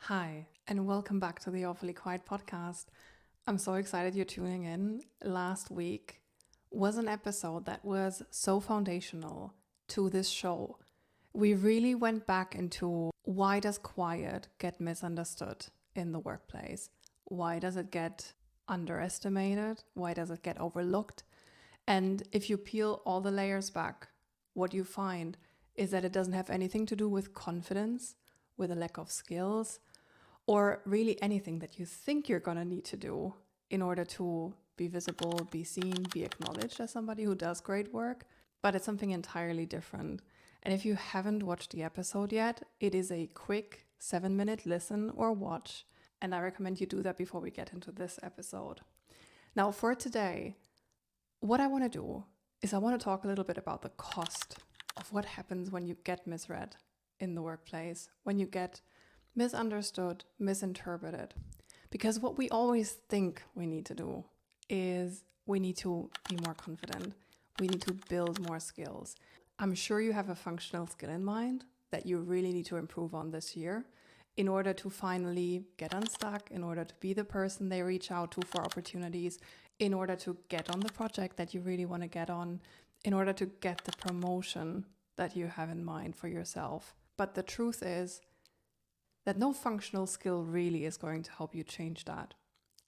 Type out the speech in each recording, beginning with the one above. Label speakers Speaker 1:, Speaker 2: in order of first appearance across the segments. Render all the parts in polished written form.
Speaker 1: Hi, and welcome back to the Awfully Quiet podcast. I'm so excited you're tuning in. Last week was an episode that was so foundational to this show. We really went back into why does quiet get misunderstood in the workplace? Why does it get underestimated? Why does it get overlooked? And if you peel all the layers back, what you find is that it doesn't have anything to do with confidence, with a lack of skills, or really anything that you think you're going to need to do in order to be visible, be seen, be acknowledged as somebody who does great work, but it's something entirely different. And if you haven't watched the episode yet, it is a quick 7-minute listen or watch, and I recommend you do that before we get into this episode. Now for today, what I want to do is I want to talk a little bit about the cost of what happens when you get misread in the workplace, when you get misunderstood, misinterpreted. Because what we always think we need to do is we need to be more confident. We need to build more skills. I'm sure you have a functional skill in mind that you really need to improve on this year in order to finally get unstuck, in order to be the person they reach out to for opportunities, in order to get on the project that you really want to get on, in order to get the promotion that you have in mind for yourself. But the truth is that no functional skill really is going to help you change that.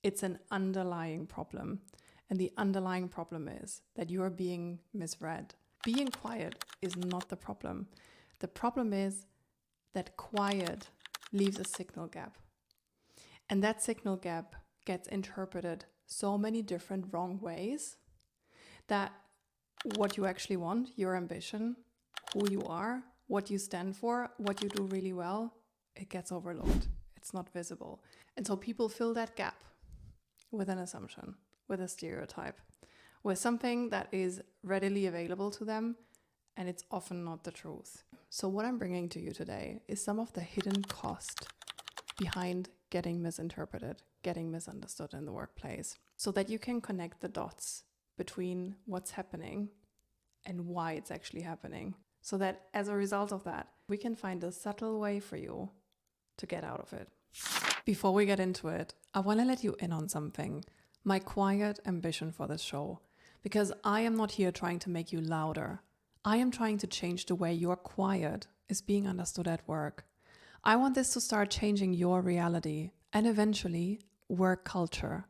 Speaker 1: It's an underlying problem. And the underlying problem is that you are being misread. Being quiet is not the problem. The problem is that quiet leaves a signal gap. And that signal gap gets interpreted so many different wrong ways that what you actually want, your ambition, who you are, what you stand for, what you do really well, it gets overlooked. It's not visible. And so people fill that gap with an assumption, with a stereotype, with something that is readily available to them, and it's often not the truth. So what I'm bringing to you today is some of the hidden cost behind getting misinterpreted, getting misunderstood in the workplace, so that you can connect the dots between what's happening and why it's actually happening. So that as a result of that, we can find a subtle way for you to get out of it. Before we get into it, I want to let you in on something, my quiet ambition for this show, because I am not here trying to make you louder. I am trying to change the way your quiet is being understood at work. I want this to start changing your reality and eventually work culture.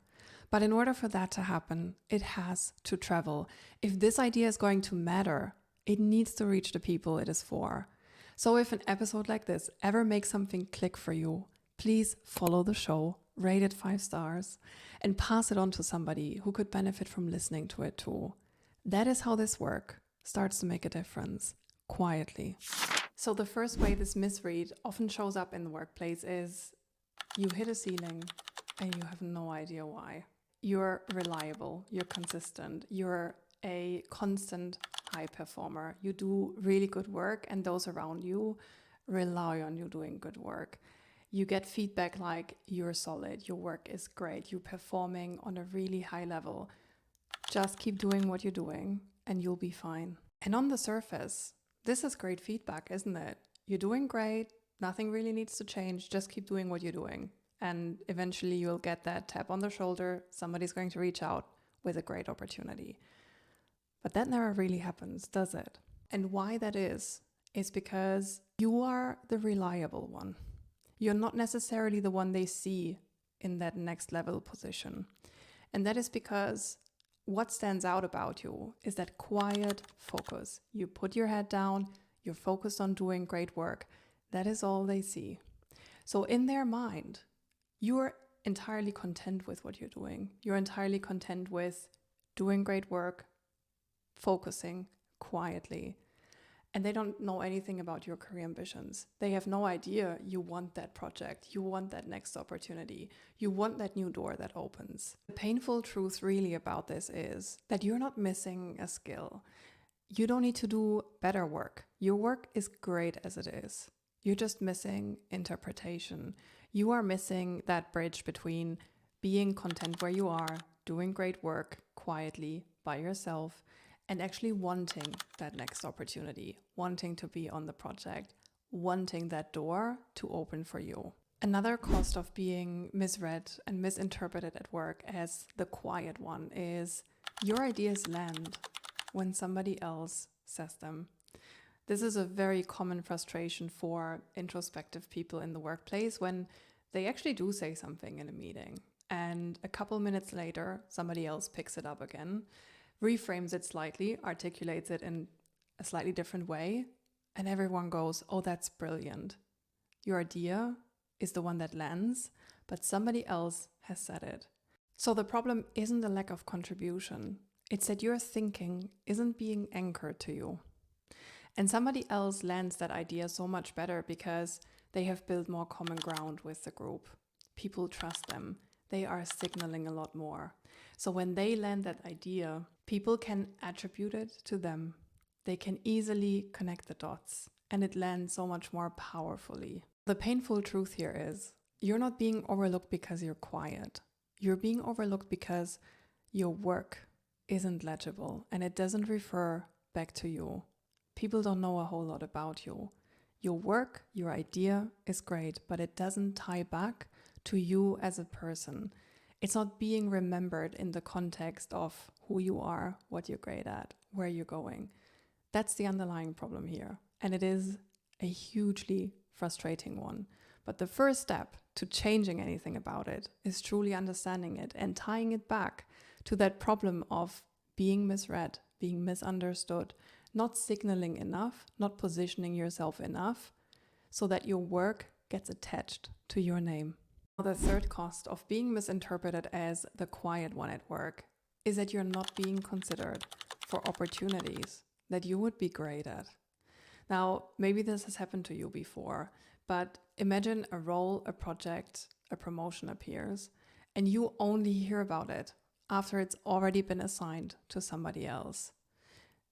Speaker 1: But in order for that to happen, it has to travel. If this idea is going to matter, it needs to reach the people it is for. So if an episode like this ever makes something click for you, please follow the show, rate it 5 stars, and pass it on to somebody who could benefit from listening to it too. That is how this work starts to make a difference, quietly. So the first way this misread often shows up in the workplace is you hit a ceiling and you have no idea why. You're reliable, you're consistent, you're a constant high performer. You do really good work and those around you rely on you doing good work. You get feedback like you're solid, your work is great, you're performing on a really high level. Just keep doing what you're doing and you'll be fine. And on the surface, this is great feedback, isn't it? You're doing great, nothing really needs to change, just keep doing what you're doing. And eventually you'll get that tap on the shoulder, somebody's going to reach out with a great opportunity. But that never really happens, does it? And why that is because you are the reliable one. You're not necessarily the one they see in that next level position. And that is because what stands out about you is that quiet focus. You put your head down, you're focused on doing great work. That is all they see. So in their mind, you're entirely content with what you're doing. You're entirely content with doing great work, focusing quietly. And they don't know anything about your career ambitions. They have no idea you want that project, you want that next opportunity, you want that new door that opens. The painful truth really about this is that you're not missing a skill. You don't need to do better work. Your work is great as it is. You're just missing interpretation. You are missing that bridge between being content where you are, doing great work quietly by yourself, and actually wanting that next opportunity, wanting to be on the project, wanting that door to open for you. Another cost of being misread and misinterpreted at work as the quiet one is your ideas land when somebody else says them. This is a very common frustration for introspective people in the workplace when they actually do say something in a meeting and a couple minutes later somebody else picks it up again, reframes it slightly, articulates it in a slightly different way, and everyone goes, "Oh, that's brilliant. Your idea is the one that lands, but somebody else has said it." So the problem isn't a lack of contribution. It's that your thinking isn't being anchored to you. And somebody else lands that idea so much better because they have built more common ground with the group. People trust them. They are signaling a lot more. So when they land that idea, people can attribute it to them. They can easily connect the dots, and it lands so much more powerfully. The painful truth here is you're not being overlooked because you're quiet. You're being overlooked because your work isn't legible and it doesn't refer back to you. People don't know a whole lot about you. Your work, your idea is great, but it doesn't tie back to you as a person. It's not being remembered in the context of who you are, what you're great at, where you're going. That's the underlying problem here. And it is a hugely frustrating one. But the first step to changing anything about it is truly understanding it and tying it back to that problem of being misread, being misunderstood, not signaling enough, not positioning yourself enough so that your work gets attached to your name. The third cost of being misinterpreted as the quiet one at work is that you're not being considered for opportunities that you would be great at. Now, maybe this has happened to you before, but imagine a role, a project, a promotion appears, and you only hear about it after it's already been assigned to somebody else.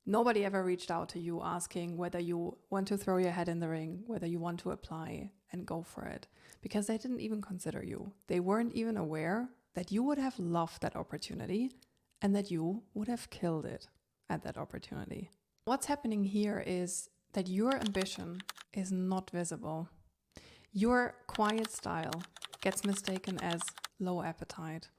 Speaker 1: Nobody ever reached out to you asking whether you want to throw your head in the ring, whether you want to apply and go for it, because they didn't even consider you. They weren't even aware that you would have loved that opportunity and that you would have killed it at that opportunity. What's happening here is that your ambition is not visible. Your quiet style gets mistaken as low appetite.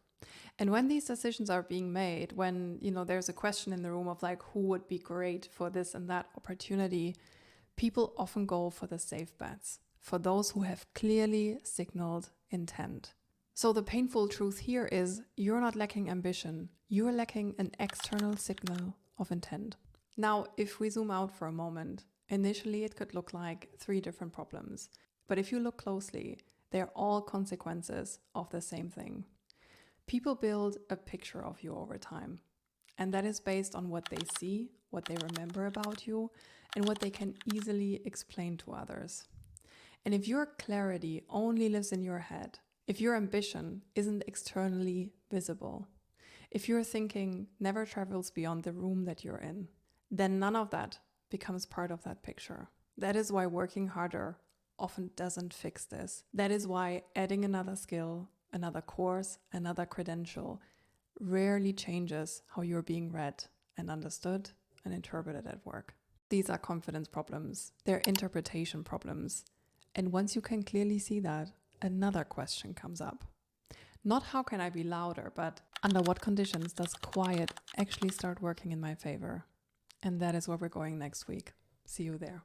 Speaker 1: And when these decisions are being made, when there's a question in the room of like who would be great for this and that opportunity, people often go for the safe bets, for those who have clearly signaled intent. So the painful truth here is you're not lacking ambition, you're lacking an external signal of intent. Now, if we zoom out for a moment, initially it could look like 3 different problems. But if you look closely, they're all consequences of the same thing. People build a picture of you over time, and that is based on what they see, what they remember about you, and what they can easily explain to others. And if your clarity only lives in your head, if your ambition isn't externally visible, if your thinking never travels beyond the room that you're in, then none of that becomes part of that picture. That is why working harder often doesn't fix this. That is why adding another skill, another course, another credential rarely changes how you're being read and understood and interpreted at work. These are confidence problems. They're interpretation problems. And once you can clearly see that, another question comes up. Not how can I be louder, but under what conditions does quiet actually start working in my favor? And that is where we're going next week. See you there.